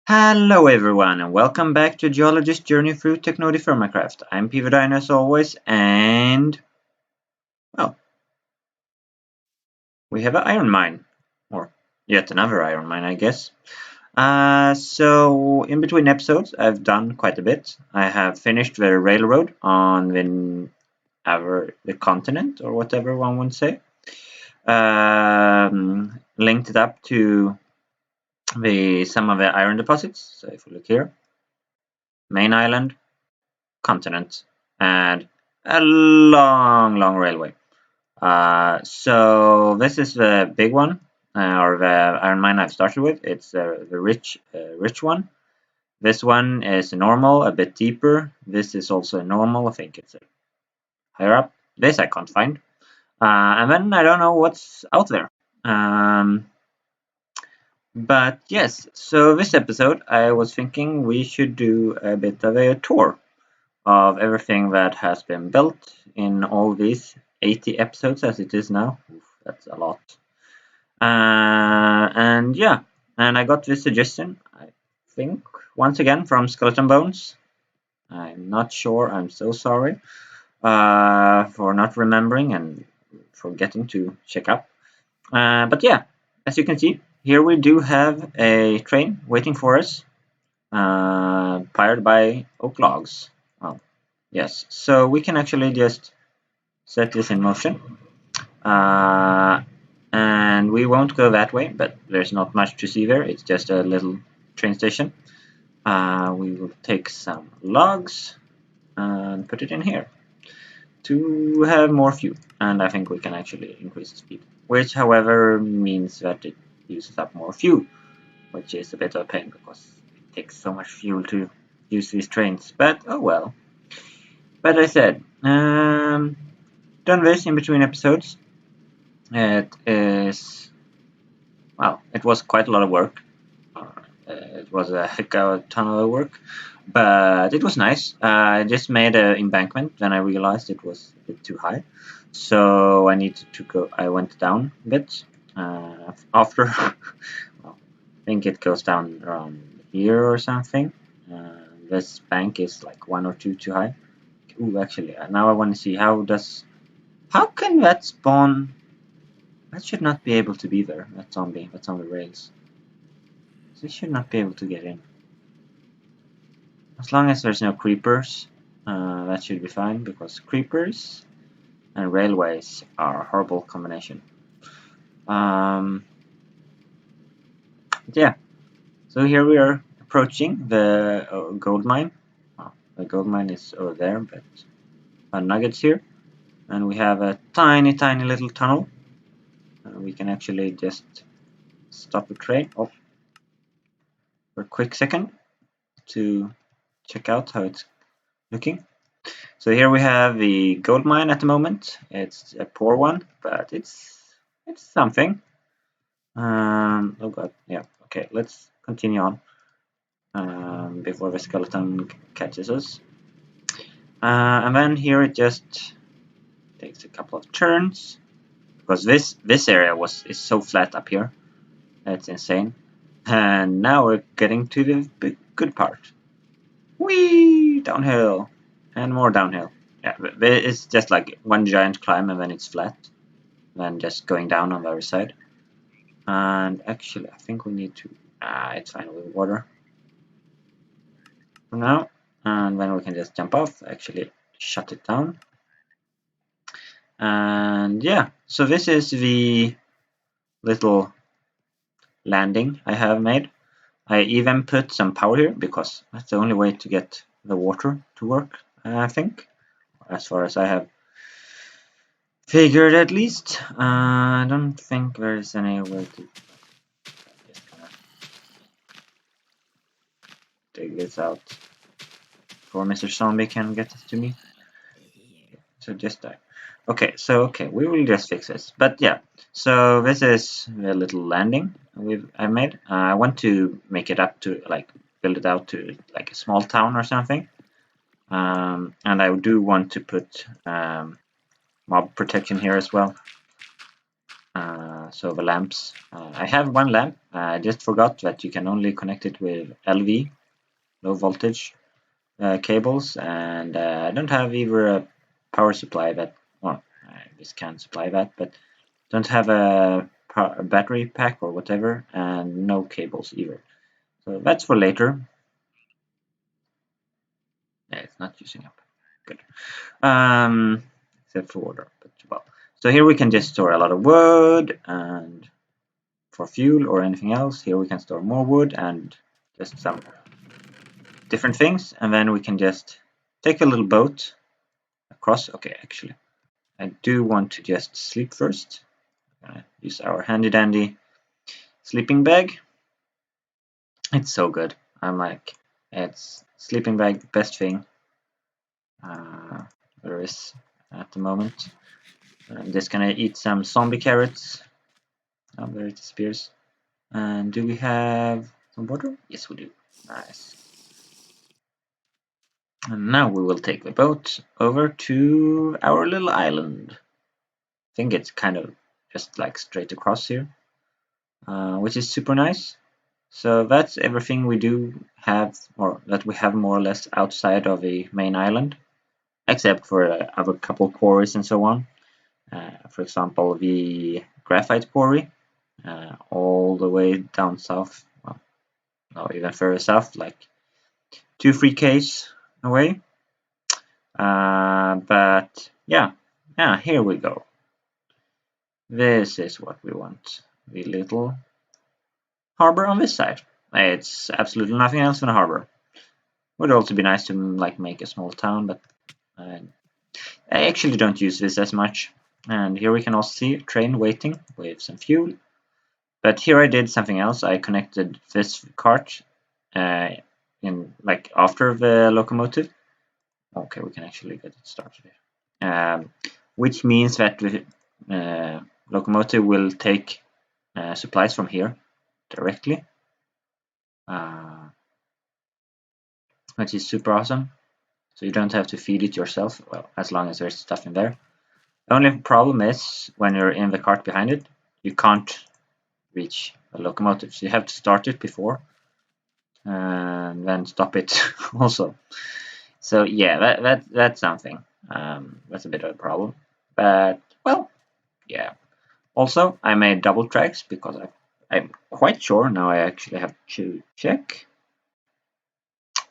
Hello everyone and welcome back to Geologist Journey through TechNodeFirmaCraft. I'm Pivadine as always, and well, we have an iron mine, or yet another iron mine I guess. So in between episodes I've done quite a bit. I have finished the railroad on the continent, or whatever one would say. Linked it up to some of the iron deposits. So if we look here, main island, continent, and a long railway. So this is the big one, or the iron mine I've started with. It's the rich one. This one is normal, a bit deeper. This is also normal. I think it's higher up. This I can't find. And then I don't know what's out there. But yes, so this episode I was thinking we should do a bit of a tour of everything that has been built in all these 80 episodes as it is now. Oof, that's a lot. And yeah, and I got this suggestion, I think, once again from Skeleton Bones. I'm not sure, I'm so sorry for not remembering and forgetting to check up. But yeah, as you can see, here we do have a train waiting for us, powered by oak logs. Oh, yes, so we can actually just set this in motion. And we won't go that way, but there's not much to see there. It's just a little train station. We will take some logs and put it in here to have more fuel. And I think we can actually increase the speed, which however means that it uses up more fuel, which is a bit of a pain because it takes so much fuel to use these trains. But oh well. But I said, done this in between episodes. It is, well, it was quite a lot of work. It was a heck of a ton of work, but it was nice. I just made an embankment, then I realized it was a bit too high, so I needed to go. I went down a bit after. Well, I think it goes down around here or something. This bank is like 1 or 2 too high. Ooh, actually, now I want to see how can that spawn? That should not be able to be there. That zombie that's on the rails. They should not be able to get in. As long as there's no creepers, that should be fine, because creepers and railways are a horrible combination. Yeah, so here we are approaching the gold mine. Well, the gold mine is over there, but nuggets here. And we have a tiny little tunnel. We can actually just stop the train for a quick second to check out how it's looking. So here we have the gold mine at the moment. It's a poor one, but it's something. Oh god, yeah. Okay, let's continue on before the skeleton catches us. And then here it just takes a couple of turns, because this area is so flat up here. That's insane. And now we're getting to the good part. Whee! Downhill and more downhill. Yeah, it's just like one giant climb and then it's flat. Then just going down on the other side. And actually, I think we need to... it's fine with water for now. And then we can just jump off, actually shut it down. And yeah, so this is the little landing I have made. I even put some power here, because that's the only way to get the water to work, I think. As far as I have figured, at least. I don't think there's any way to just kind of dig this out before Mr. Zombie can get it to me. So just die. Okay, we will just fix this. But yeah, so this is the little landing I made. I want to make it up to, like, build it out to like a small town or something. And I do want to put mob protection here as well. So the lamps, I have one lamp. I just forgot that you can only connect it with LV, low voltage cables, and I don't have either a power supply that, well, this can supply that, but don't have a battery pack or whatever, and no cables either. So that's for later. Yeah, it's not using up. Good. Except for water, but well. So here we can just store a lot of wood, and for fuel or anything else, here we can store more wood and just some different things, and then we can just take a little boat across. Okay, actually, I do want to just sleep first. Use our handy dandy sleeping bag. It's so good. I'm like, it's sleeping bag, the best thing there is at the moment. I'm just gonna eat some zombie carrots. Oh, there it disappears. And do we have some water? Yes, we do. Nice. And now we will take the boat over to our little island. I think it's kind of just like straight across here, which is super nice. So that's everything we do have, or that we have more or less outside of the main island, except for other couple quarries and so on. For example, the graphite quarry, all the way down south, well, no, even further south, like 2-3 km away. But yeah, here we go. This is what we want. The little harbor on this side. It's absolutely nothing else than a harbor. Would also be nice to like make a small town, but I actually don't use this as much. And here we can also see a train waiting with some fuel. But here I did something else. I connected this cart in like after the locomotive. Okay, we can actually get it started here. Which means that the locomotive will take supplies from here directly, which is super awesome. So you don't have to feed it yourself, well, as long as there's stuff in there. The only problem is when you're in the cart behind it, you can't reach the locomotive. So you have to start it before and then stop it also. So yeah, that's something. That's a bit of a problem. But well, yeah. Also, I made double tracks because I'm quite sure now I actually have to check.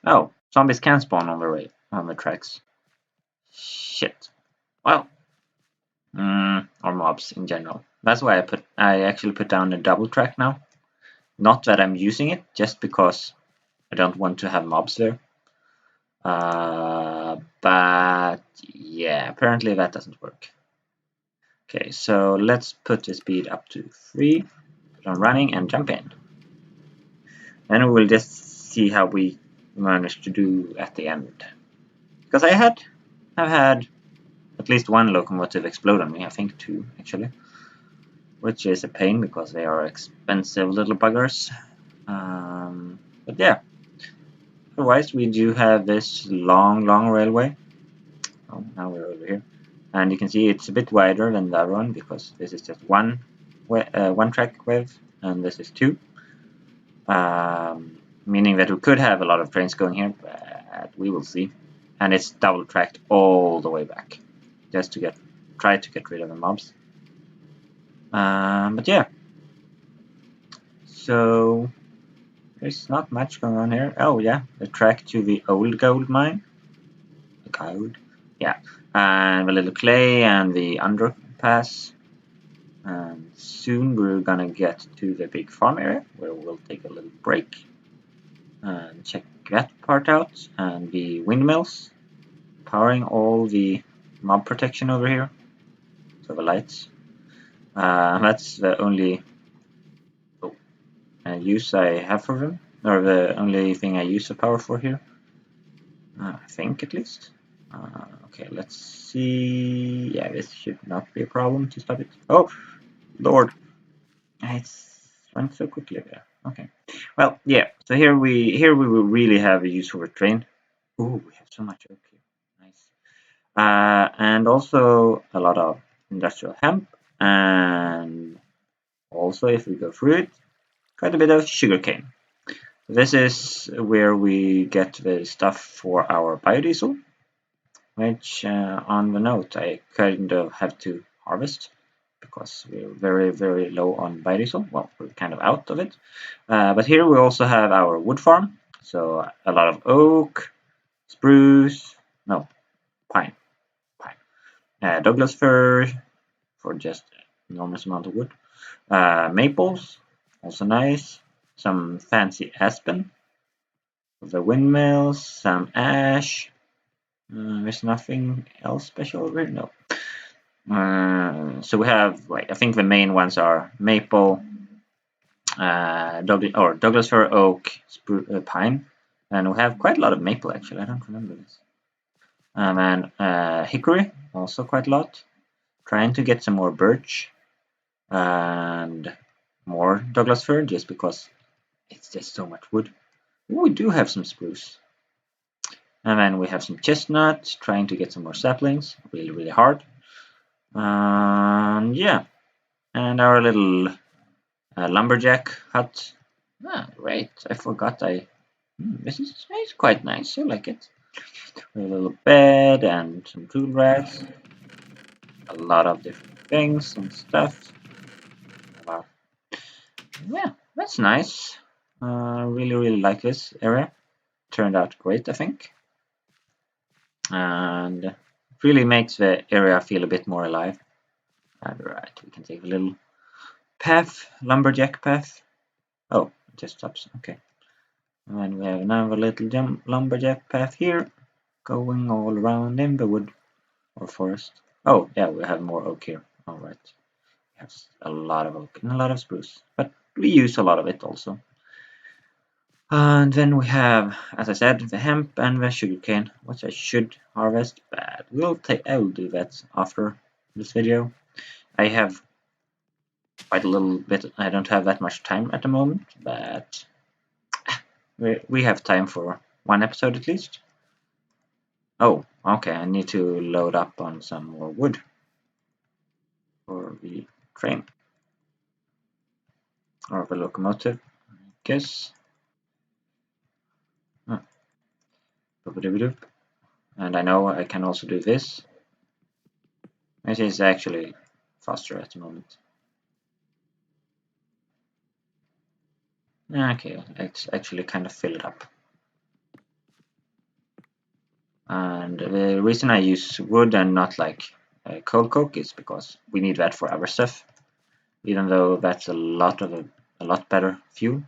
Oh, zombies can spawn on the tracks. Shit. Well, or mobs in general. That's why I actually put down a double track now. Not that I'm using it, just because I don't want to have mobs there. But yeah, apparently that doesn't work. Okay, so let's put the speed up to 3, put on running and jump in. Then we will just see how we manage to do at the end. Because I've had at least one locomotive explode on me, I think 2 actually. Which is a pain because they are expensive little buggers. But yeah, otherwise we do have this long railway. Oh, now we're over here. And you can see it's a bit wider than the other one because this is just one track width and this is 2. Meaning that we could have a lot of trains going here, but we will see. And it's double tracked all the way back, just to try to get rid of the mobs. But yeah, so there's not much going on here. Oh yeah, the track to the old gold mine. The gold, yeah, and the little clay and the underpass. And soon we're gonna get to the big farm area where we'll take a little break and check that part out, and the windmills powering all the mob protection over here. So the lights. That's the only use I have for them, or the only thing I use the power for here. I think at least. Okay, let's see. Yeah, this should not be a problem to stop it. Oh, Lord. It's went so quickly there. Okay. Well, yeah. So here we will really have a use for a train. Ooh, we have so much oak here. Nice. And also a lot of industrial hemp. and also if we go through it, quite a bit of sugarcane. This is where we get the stuff for our biodiesel, which on the note I kind of have to harvest because we're very, very low on biodiesel. Well, we're kind of out of it. But here we also have our wood farm. So a lot of oak, spruce, no, pine. Douglas fir for just enormous amount of wood. Maples, also nice. Some fancy aspen. The windmills, some ash. There's nothing else special over here? No. So we have, like, I think the main ones are maple, Douglas fir, oak, pine, and we have quite a lot of maple actually. I don't remember this. And hickory, also quite a lot. Trying to get some more birch and more Douglas fir, just because it's just so much wood. Ooh, we do have some spruce. And then we have some chestnut, trying to get some more saplings, really, really hard. Yeah, and our little lumberjack hut. Ah, right, I forgot this is quite nice, I like it. A little bed and some tool racks. A lot of different things and stuff. Wow. Yeah, that's nice. Really, really like this area. Turned out great, I think. And it really makes the area feel a bit more alive. Alright, we can take a little path, lumberjack path. Oh, it just stops, okay. And we have another little lumberjack path here, going all around in the wood or forest. Oh, yeah, we have more oak here. Alright. We have a lot of oak and a lot of spruce, but we use a lot of it also. And then we have, as I said, the hemp and the sugarcane, which I should harvest, but I will do that after this video. I have quite a little bit, I don't have that much time at the moment, but we have time for one episode at least. Oh, okay, I need to load up on some more wood for the train. Or the locomotive, I guess. And I know I can also do this. This is actually faster at the moment. Okay, let's actually kind of fill it up. And the reason I use wood and not like coal coke is because we need that for our stuff, even though that's a lot better fuel.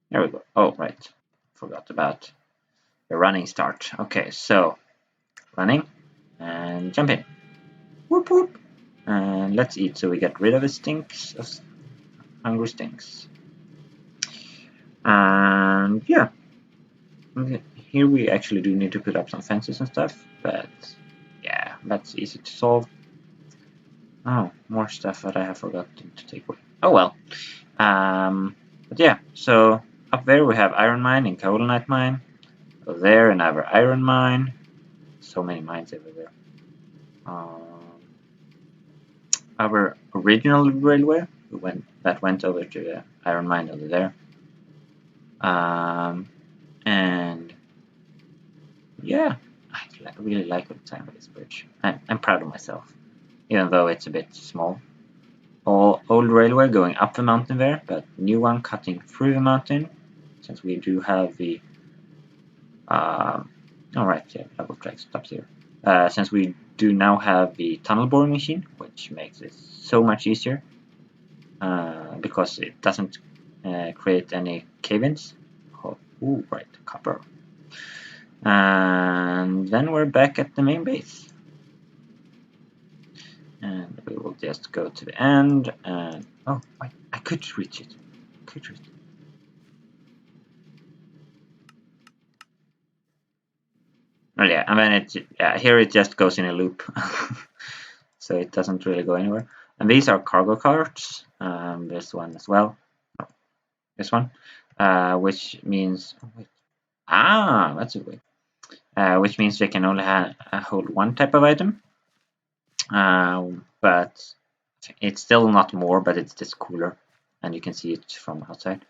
There we go. Oh, right. Forgot about the running start. Okay, so running and jump in. Whoop whoop. And let's eat so we get rid of the stinks of hungry stinks. And yeah, here we actually do need to put up some fences and stuff, but yeah, that's easy to solve. Oh, more stuff that I have forgotten to take away. Oh well. But yeah, so up there we have iron mine and kaolinite mine. Over there another iron mine. So many mines everywhere. Our original railway that went over to the iron mine over there. And yeah, I really like the design of this bridge. I'm proud of myself, even though it's a bit small. Old railway going up the mountain there, but new one cutting through the mountain, since we do have the alright, yeah, double track stops here. Since we do now have the tunnel boring machine, which makes it so much easier, because it doesn't create any cave-ins. Oh, ooh, right, copper. And then we're back at the main base. And we will just go to the end and oh, wait, I could reach it. Oh yeah, and then here it just goes in a loop, so it doesn't really go anywhere. And these are cargo carts. This one as well. This one, which means that's a way. Which means they can only hold one type of item. but it's still not more, but it's just cooler, and you can see it from outside.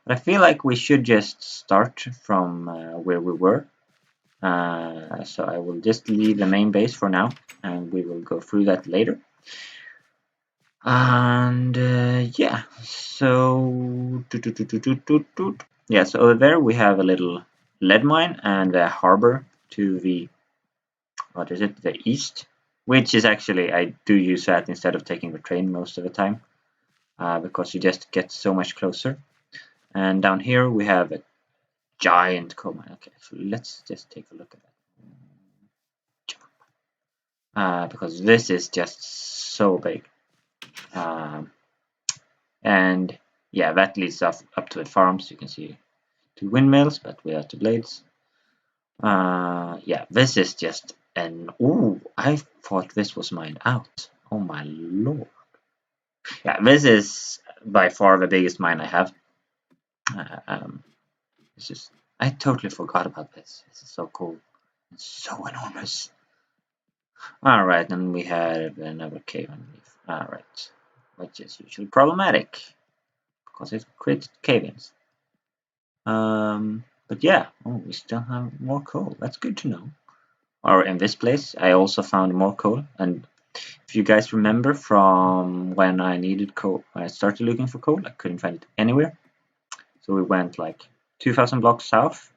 But I feel like we should just start from where we were. So I will just leave the main base for now, and we will go through that later. And yeah, so yeah, so over there we have a little lead mine and a harbor to the, what is it, the east, which is actually, I do use that instead of taking the train most of the time, because you just get so much closer. And down here we have a giant coal mine. Okay, so let's just take a look at that, because this is just so big. And yeah, that leads up to the farms. You can see 2 windmills, but without the blades. Yeah, this is just an... Ooh, I thought this was mined out. Oh my lord. Yeah, this is by far the biggest mine I have. It's just... I totally forgot about this. This is so cool. It's so enormous. Alright, and we have another cave underneath. Alright, which is usually problematic, because it creates cave-ins. But yeah, oh, we still have more coal. That's good to know. Or in this place, I also found more coal. And if you guys remember from when I needed coal, when I started looking for coal, I couldn't find it anywhere. So we went like 2,000 blocks south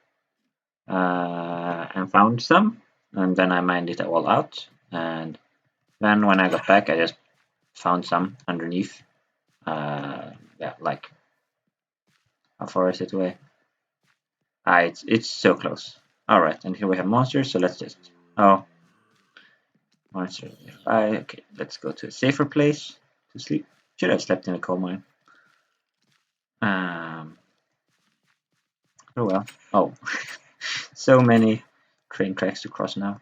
and found some. And then I mined it all out. And then when I got back, I just found some underneath. Yeah, like, how far is it away? It's so close. Alright, and here we have monsters, so let's just... Oh. Monsters nearby. Okay, let's go to a safer place to sleep. Should have slept in a coal mine. Oh well. Oh. So many train tracks to cross now.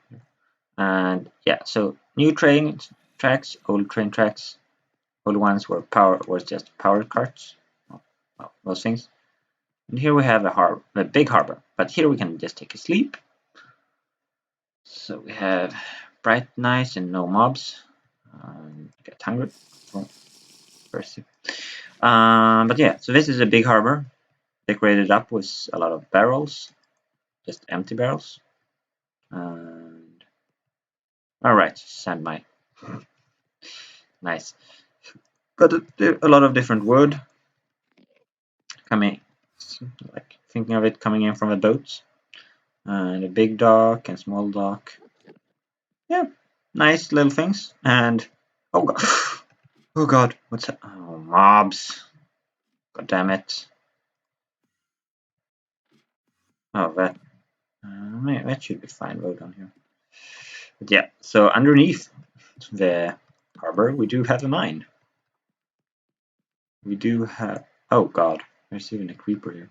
And yeah, so new train tracks, old train tracks. Old ones were just power carts. Well, those things. And here we have a big harbor, but here we can just take a sleep. So we have bright, nice, and no mobs. Get hungry. Oh, first. But yeah, so this is a big harbor, decorated up with a lot of barrels, just empty barrels. And all right, sand mine. Nice. Got a lot of different wood coming, like thinking of it coming in from a boat, and a big dock and small dock. Yeah, nice little things. And oh god, oh god, what's that? Oh, mobs! God damn it! Oh, that should be fine. Road down here. But yeah, so underneath the harbor, we do have a mine. We do have... Oh god, there's even a creeper here.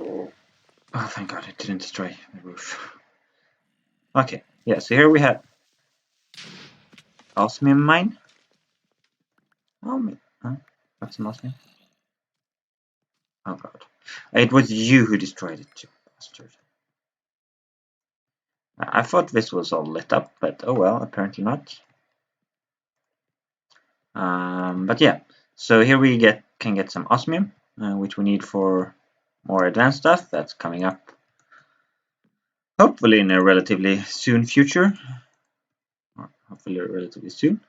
Oh, thank god it didn't destroy the roof. Okay, yeah, so here we have osmium mine. Oh, huh? What's an osmium? Oh god. It was you who destroyed it, you bastard. I thought this was all lit up, but oh well, apparently not. But yeah, so here we can get some osmium, which we need for more advanced stuff that's coming up hopefully in a relatively soon future, or hopefully relatively soon,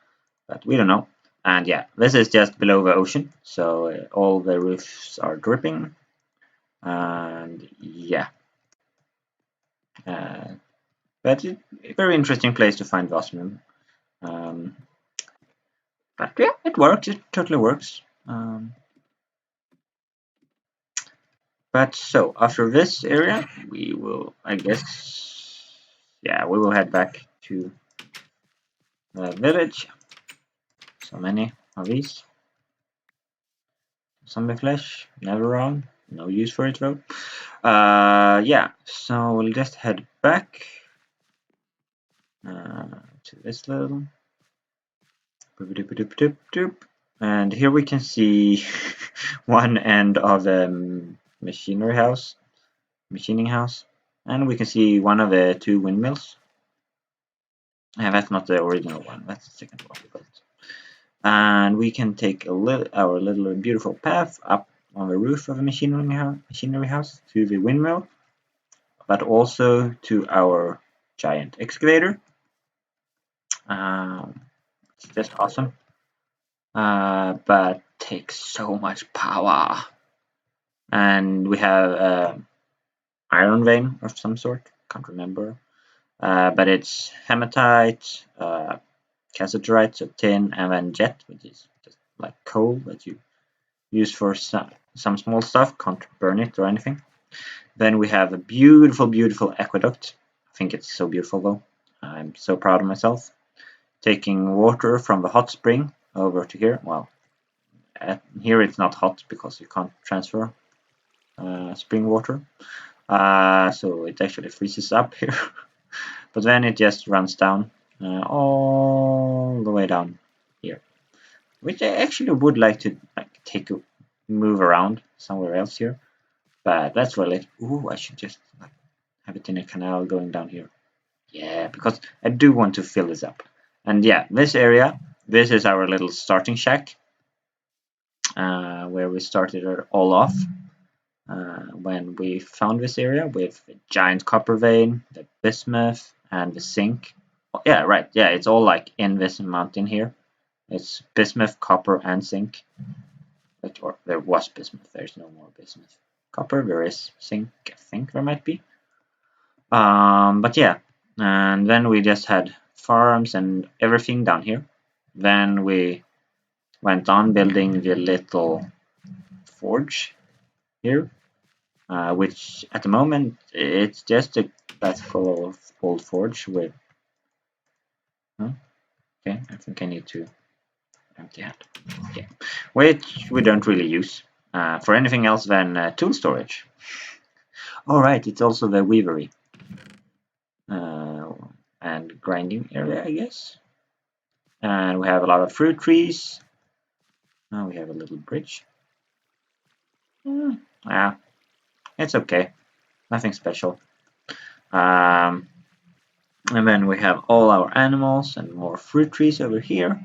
but we don't know. And yeah, this is just below the ocean, so all the roofs are dripping, and yeah, but a very interesting place to find osmium. But yeah, it works. It totally works. But so after this area, we will, I guess, yeah, we will head back to the village. So many of these. Zombie flesh, never wrong. No use for it though. Yeah, so we'll just head back to this little. And here we can see one end of the machining house, and we can see one of the two windmills. And that's not the original one, that's the second one we built. And we can take our little beautiful path up on the roof of the machinery house to the windmill, but also to our giant excavator. It's just awesome, but takes so much power. And we have iron vein of some sort, can't remember, but it's hematite, cassiterite, so tin, and then jet, which is just like coal that you use for some small stuff, can't burn it or anything. Then we have a beautiful aqueduct. I think it's so beautiful though. I'm so proud of myself. Taking water from the hot spring over to here. Well, here it's not hot because you can't transfer spring water. So it actually freezes up here. But then it just runs down all the way down here. Which I actually would like to take a move around somewhere else here. But that's really, ooh, I should just have it in a canal going down here. Yeah, because I do want to fill this up. And yeah, this area, this is our little starting shack, where we started it all off when we found this area with a giant copper vein, the bismuth, and the zinc. Oh, yeah, right. Yeah, it's all like in this mountain here. It's bismuth, copper, and zinc. Or there was bismuth. There's no more bismuth. Copper, there is zinc. I think there might be. But yeah, and then we just had farms and everything down here. Then we went on building the little forge here, which at the moment it's just a glass full of old forge with. Okay, I think I need to empty that. Okay, which we don't really use for anything else than tool storage. All right, it's also the weavery and grinding area, I guess. And we have a lot of fruit trees. Now we have a little bridge. Yeah, it's okay. Nothing special. And then we have all our animals and more fruit trees over here.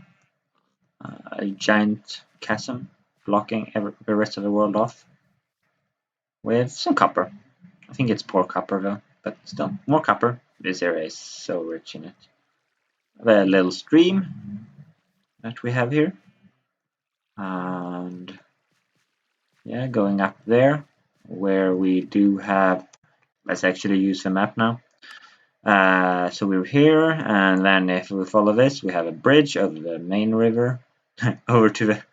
A giant chasm blocking the rest of the world off with some copper. I think it's poor copper though, but still, more copper. This area is so rich in it. The little stream that we have here. And yeah, going up there where we do have, let's actually use the map now. So we're here, and then if we follow this, we have a bridge over the main river over to the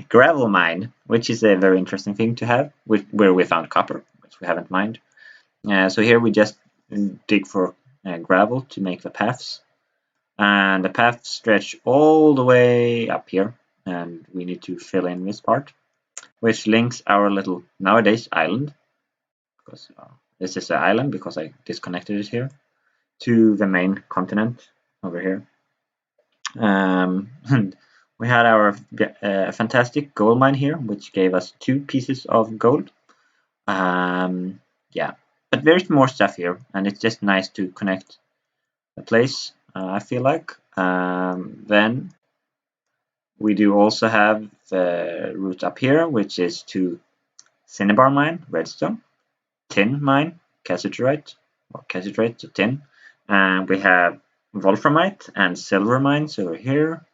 gravel mine, which is a very interesting thing to have, where we found copper, which we haven't mined. So here we just dig for gravel to make the paths, and the paths stretch all the way up here, and we need to fill in this part, which links our little nowadays island, because this is an island because I disconnected it here, to the main continent over here. And we had our fantastic gold mine here, which gave us 2 pieces of gold. Yeah, but there's more stuff here, and it's just nice to connect the place, I feel like. Then we do also have the route up here, which is to cinnabar mine, redstone, tin mine, cassiterite, to tin, and we have wolframite and silver mines over here.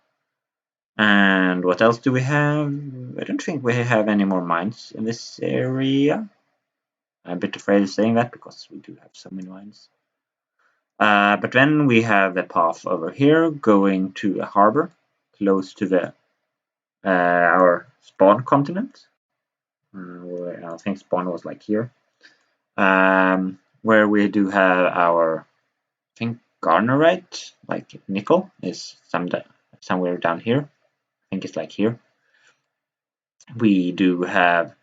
And what else do we have? I don't think we have any more mines in this area. I'm a bit afraid of saying that because we do have so many mines. But then we have the path over here going to a harbor close to the our spawn continent. I think spawn was like here. Where we do have our, I think, garnerite, like nickel, is somewhere down here. I think it's like here. We do have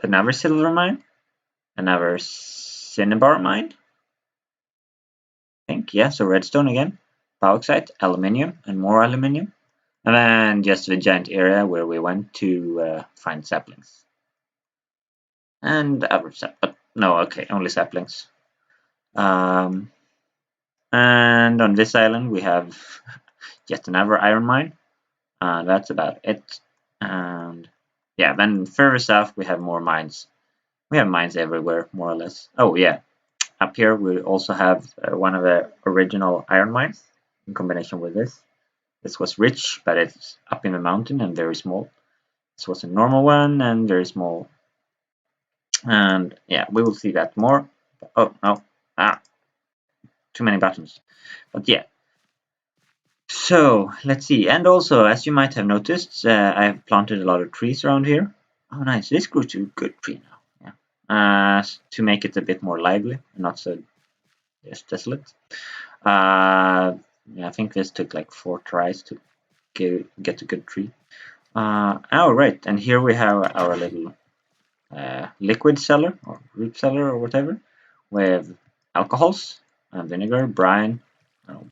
another silver mine, another cinnabar mine. I think, yeah, so redstone again, bauxite, aluminium, and more aluminium. And then just the giant area where we went to find saplings. And other but no, okay, only saplings. And on this island we have yet another iron mine. That's about it. And yeah, then further south we have more mines. We have mines everywhere, more or less. Oh yeah, up here we also have one of the original iron mines in combination with this. This was rich, but it's up in the mountain and very small. This was a normal one and very small. And yeah, we will see that more. Oh no, too many buttons. But yeah. So let's see. And also, as you might have noticed, I've planted a lot of trees around here. Oh, nice. This grew to a good tree now. Yeah. To make it a bit more lively, not so just desolate. Yeah, I think this took like 4 tries to get a good tree. Oh, right. And here we have our little liquid cellar or root cellar or whatever with alcohols, vinegar, brine,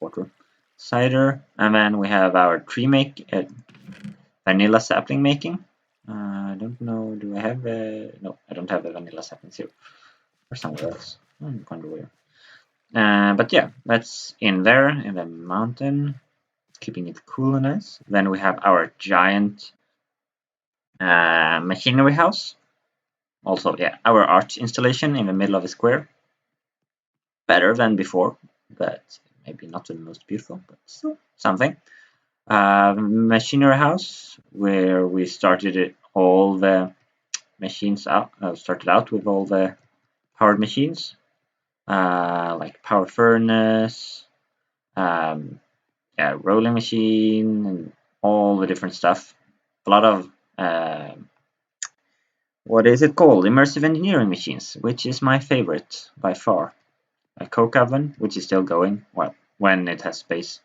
water, cider, and then we have our tree vanilla sapling making. I don't know, do I have no, I don't have a vanilla sapling here or somewhere else. I wonder where. But yeah, that's in there in the mountain, keeping it cool and nice. Then we have our giant machinery house. Also, yeah, our art installation in the middle of a square. Better than before, but maybe not the most beautiful, but still something. Machinery house, where we started all the machines out, started out with all the powered machines, like power furnace, yeah, rolling machine, and all the different stuff. A lot of what is it called? Immersive engineering machines, which is my favorite by far. A coke oven, which is still going, well, when it has space.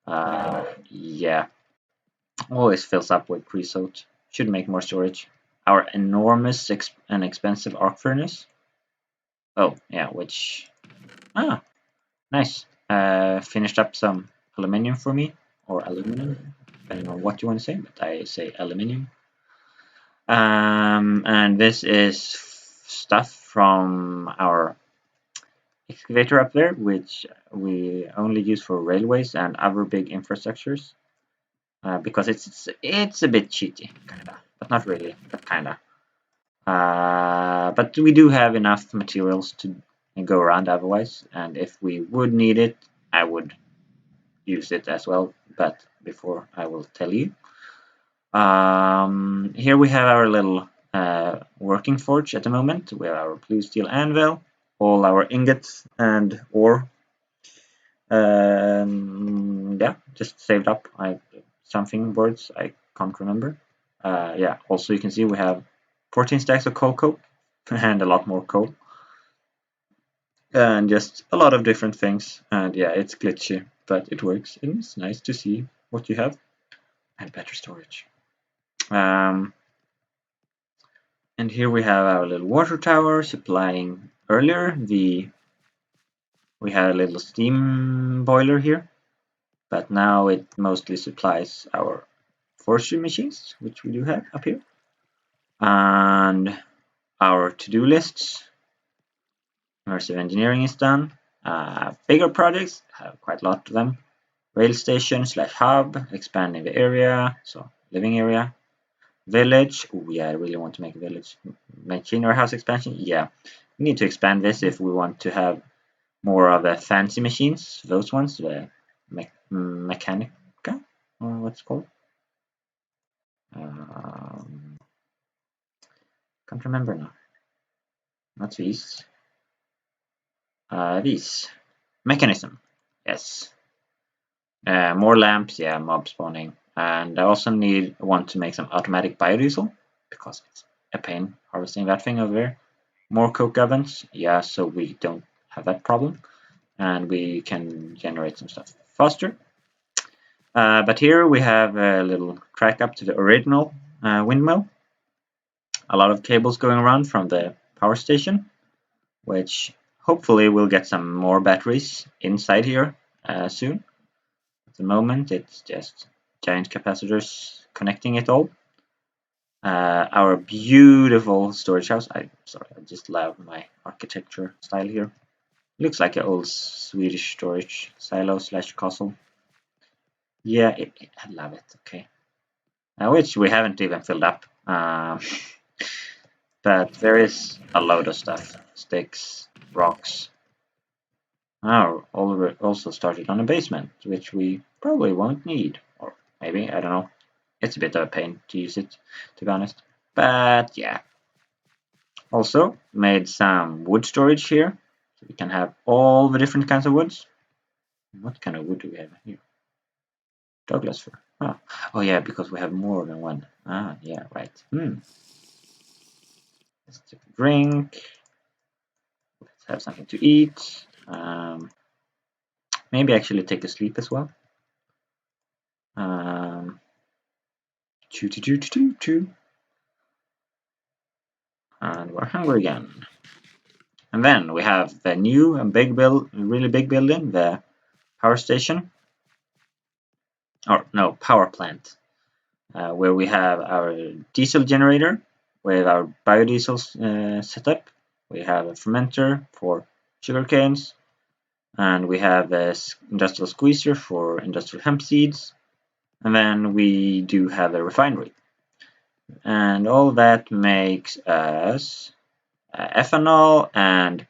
Yeah, always fills up with pre-salt. Should make more storage. Our enormous and expensive arc furnace. Oh, yeah, which... Ah, nice. Finished up some aluminium for me, or aluminum, depending on what you want to say, but I say aluminium. And this is stuff from our excavator up there, which we only use for railways and other big infrastructures, because it's a bit cheaty, kinda, but not really, but kinda. But we do have enough materials to go around otherwise, and if we would need it, I would use it as well. But before I will tell you, here we have our little working forge at the moment. We have our blue steel anvil, all our ingots and ore. Yeah, just saved up. Something words I can't remember. Yeah, also you can see we have 14 stacks of coal coke and a lot more coal. And just a lot of different things. And yeah, it's glitchy, but it works. And it's nice to see what you have and better storage. And here we have our little water tower supplying earlier we had a little steam boiler here, but now it mostly supplies our forestry machines, which we do have up here, and our to-do lists. Immersive engineering is done. Bigger projects, have quite a lot of them. Rail station / hub, expanding the area, so living area. Village, oh yeah, I really want to make a village. Machinery house expansion, yeah. We need to expand this if we want to have more of the fancy machines, those ones, the Mechanica, or what's it called? Can't remember now. Not these. These. Mechanism, yes. More lamps, yeah, mob spawning. And I also want to make some automatic biodiesel, because it's a pain harvesting that thing over there. More coke ovens, yeah, so we don't have that problem. And we can generate some stuff faster. But here we have a little track up to the original windmill. A lot of cables going around from the power station, which hopefully will get some more batteries inside here soon. At the moment, it's just giant capacitors connecting it all. Our beautiful storage house. I just love my architecture style here. Looks like an old Swedish storage silo / castle. Yeah, I love it. Okay, which we haven't even filled up. But there is a load of stuff: sticks, rocks. Also started on a basement, which we probably won't need, or maybe, I don't know. It's a bit of a pain to use it, to be honest. But yeah. Also made some wood storage here, so we can have all the different kinds of woods. What kind of wood do we have here? Douglas fir. Oh yeah, because we have more than one. Yeah, right. Let's take a drink. Let's have something to eat. Maybe actually take a sleep as well. Choo. And we're hungry again. And then we have the new and really big building, the power station. Or no, power plant. Where we have our diesel generator with our biodiesel setup. We have a fermenter for sugar canes, and we have a industrial squeezer for industrial hemp seeds, and then we do have a refinery. And all that makes us ethanol and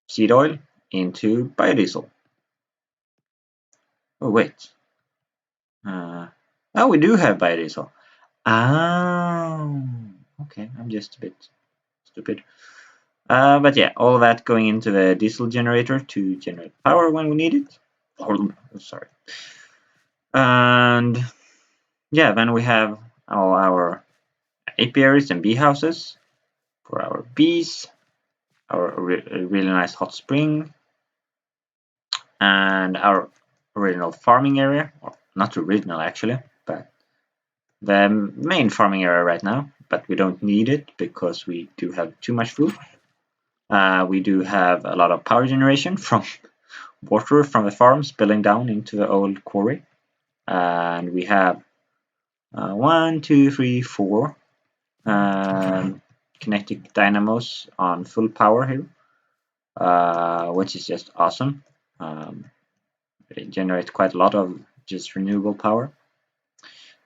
seed oil into biodiesel. Oh wait. Oh, we do have biodiesel. Oh, okay. I'm just a bit stupid. But yeah, all that going into the diesel generator to generate power when we need it. Oh, sorry. And yeah, then we have all our apiaries and bee houses for our bees, our really nice hot spring, and our original farming area. Or not original actually, but the main farming area right now. But we don't need it because we do have too much food. We do have a lot of power generation from water from the farm spilling down into the old quarry. And we have 1, 2, 3, 4 kinetic dynamos on full power here, which is just awesome. It generates quite a lot of just renewable power.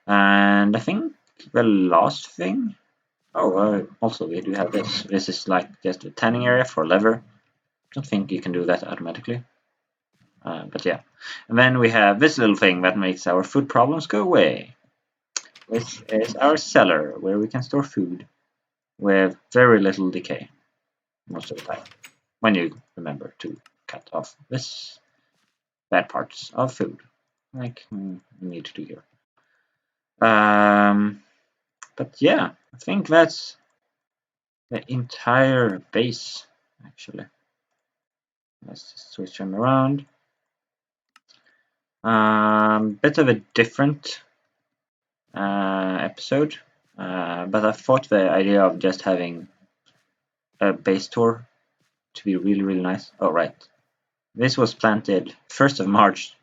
And I think the last thing, also we do have this. This is like just a tanning area for leather. I don't think you can do that automatically. But yeah. And then we have this little thing that makes our food problems go away. This is our cellar, where we can store food with very little decay most of the time, when you remember to cut off this bad parts of food, like we need to do here. But yeah, I think that's the entire base, actually. Let's just switch them around. Bit of a different episode, but I thought the idea of just having a base tour to be really nice. Oh right, this was planted 1st of March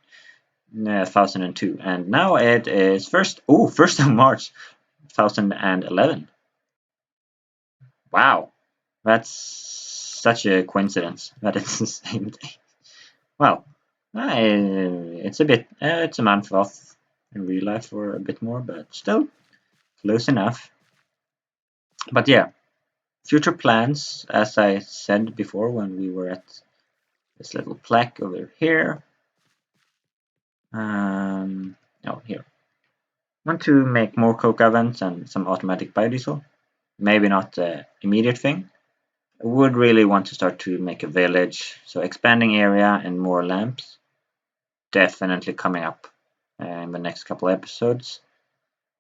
2002, and now it is 1st of March 2011. Wow, that's such a coincidence that it's the same day. Well, it's a month off in real life or a bit more, but still close enough. But yeah, future plans, as I said before when we were at this little plaque over here. Here. Want to make more coke ovens and some automatic biodiesel. Maybe not the immediate thing. I would really want to start to make a village, so expanding area and more lamps. Definitely coming up in the next couple episodes.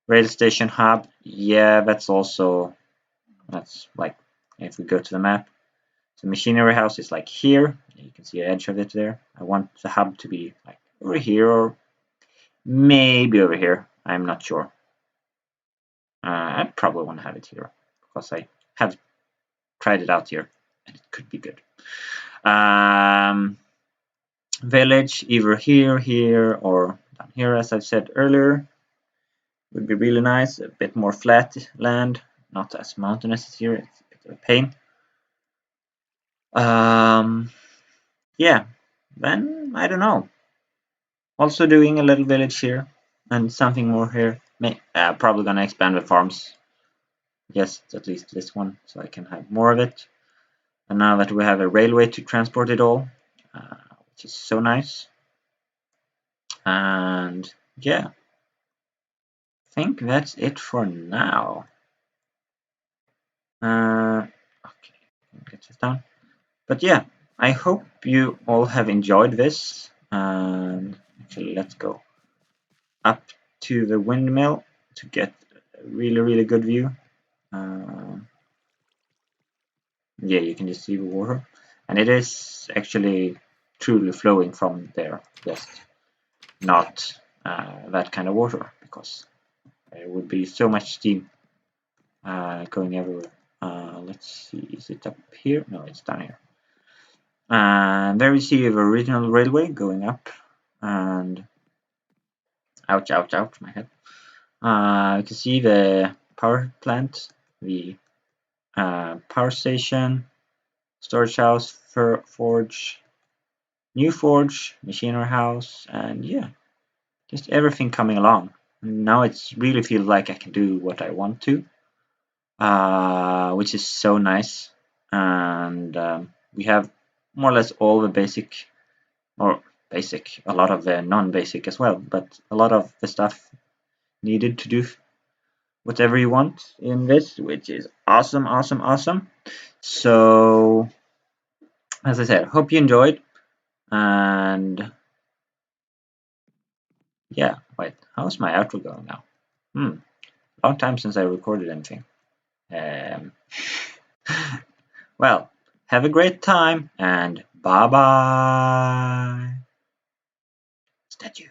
Rail station hub, yeah, that's like if we go to the map. The machinery house is like here. You can see the edge of it there. I want the hub to be like over here or maybe over here. I'm not sure. I probably want to have it here because I have tried it out here and it could be good. Village either here, or Down here, as I've said earlier, would be really nice. A bit more flat land, not as mountainous as here. It's a bit of a pain. Yeah, then I don't know. Also doing a little village here and something more here. Probably gonna expand the farms. Yes, at least this one, so I can have more of it. And now that we have a railway to transport it all, which is so nice. And yeah, I think that's it for now. Okay, get this down. But yeah, I hope you all have enjoyed this. And actually, let's go up to the windmill to get a really good view. Yeah, you can just see the water, and it is actually truly flowing from there, just not that kind of water, because there would be so much steam going everywhere. Let's see, is it up here? No, it's down here. And there we see the original railway going up, and ouch, my head. You can see the power plant, the power station, storage house, forge, new forge, machinery house, and yeah, just everything coming along. And now it's really feels like I can do what I want to, which is so nice. And we have more or less all the basic, a lot of the non-basic as well, but a lot of the stuff needed to do whatever you want in this, which is awesome. So, as I said, hope you enjoyed, and yeah, wait, how's my outro going now? Long time since I recorded anything. Um, well, have a great time, and bye bye. Statue.